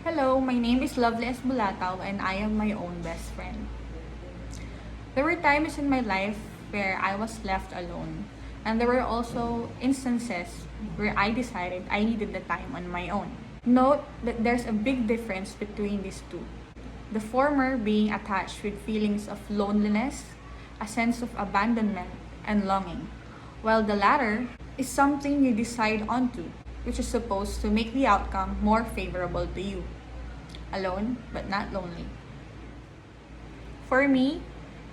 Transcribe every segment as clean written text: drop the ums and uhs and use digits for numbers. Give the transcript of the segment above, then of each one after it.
Hello, my name is Lovely Esbulatao and I am my own best friend. There were times in my life where I was left alone, and there were also instances where I decided I needed the time on my own. Note that there's a big difference between these two. The former being attached with feelings of loneliness, a sense of abandonment, and longing, while the latter is something you decide onto, which is supposed to make the outcome more favorable to you. Alone, but not lonely. For me,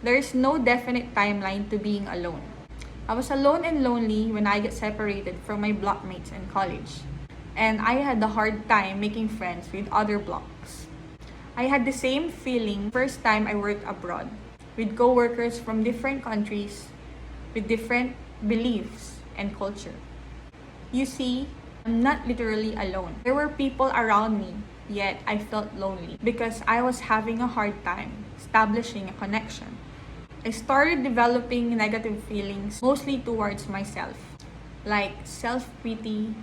there is no definite timeline to being alone. I was alone and lonely when I got separated from my blockmates in college, and I had a hard time making friends with other blocks. I had the same feeling first time I worked abroad, with coworkers from different countries, with different beliefs and culture. You see, I'm not literally alone. There were people around me, yet I felt lonely because I was having a hard time establishing a connection. I started developing negative feelings mostly towards myself, like self-pity,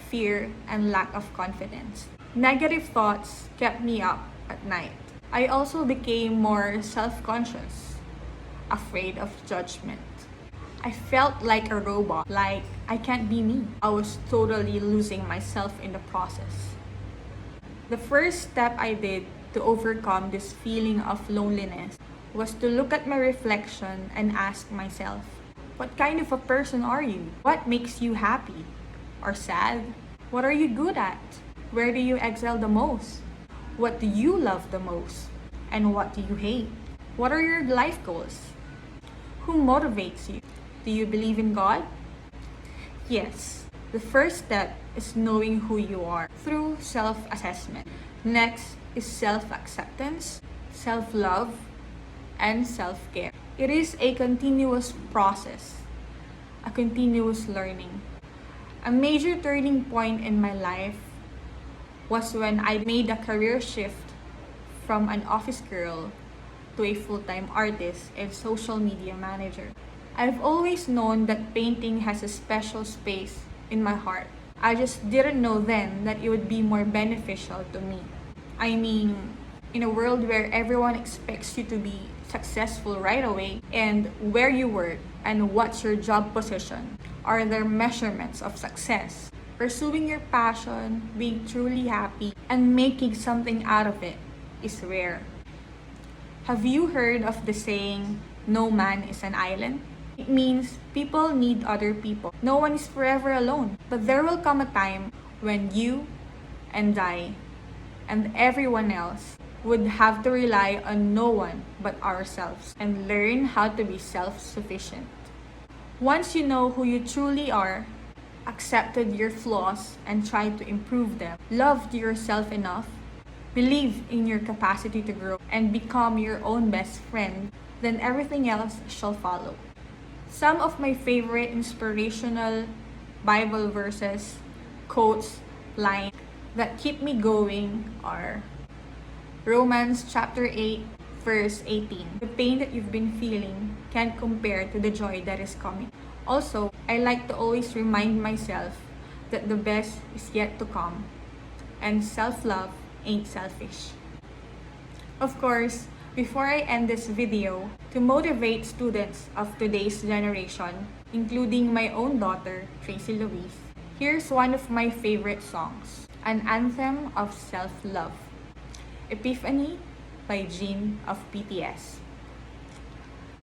fear, and lack of confidence. Negative thoughts kept me up at night. I also became more self-conscious, afraid of judgment. I felt like a robot, like I can't be me. I was totally losing myself in the process. The first step I did to overcome this feeling of loneliness was to look at my reflection and ask myself, what kind of a person are you? What makes you happy or sad? What are you good at? Where do you excel the most? What do you love the most? And what do you hate? What are your life goals? Who motivates you? Do you believe in God? Yes. The first step is knowing who you are through self-assessment. Next is self-acceptance, self-love, and self-care. It is a continuous process, a continuous learning. A major turning point in my life was when I made a career shift from an office girl to a full-time artist and social media manager. I've always known that painting has a special space in my heart. I just didn't know then that it would be more beneficial to me. I mean, in a world where everyone expects you to be successful right away, and where you work and what's your job position are their measurements of success. Pursuing your passion, being truly happy, and making something out of it is rare. Have you heard of the saying, no man is an island? It means people need other people. No one is forever alone. But there will come a time when you and I and everyone else would have to rely on no one but ourselves and learn how to be self-sufficient. Once you know who you truly are, accepted your flaws and tried to improve them, loved yourself enough, believe in your capacity to grow, and become your own best friend, then everything else shall follow. Some of my favorite inspirational Bible verses, quotes, lines that keep me going are Romans chapter 8, verse 18. The pain that you've been feeling can't compare to the joy that is coming. Also, I like to always remind myself that the best is yet to come, and self-love ain't selfish. Of course, before I end this video, to motivate students of today's generation, including my own daughter, Tracy Louise, here's one of my favorite songs, an anthem of self-love, Epiphany by Jin of BTS.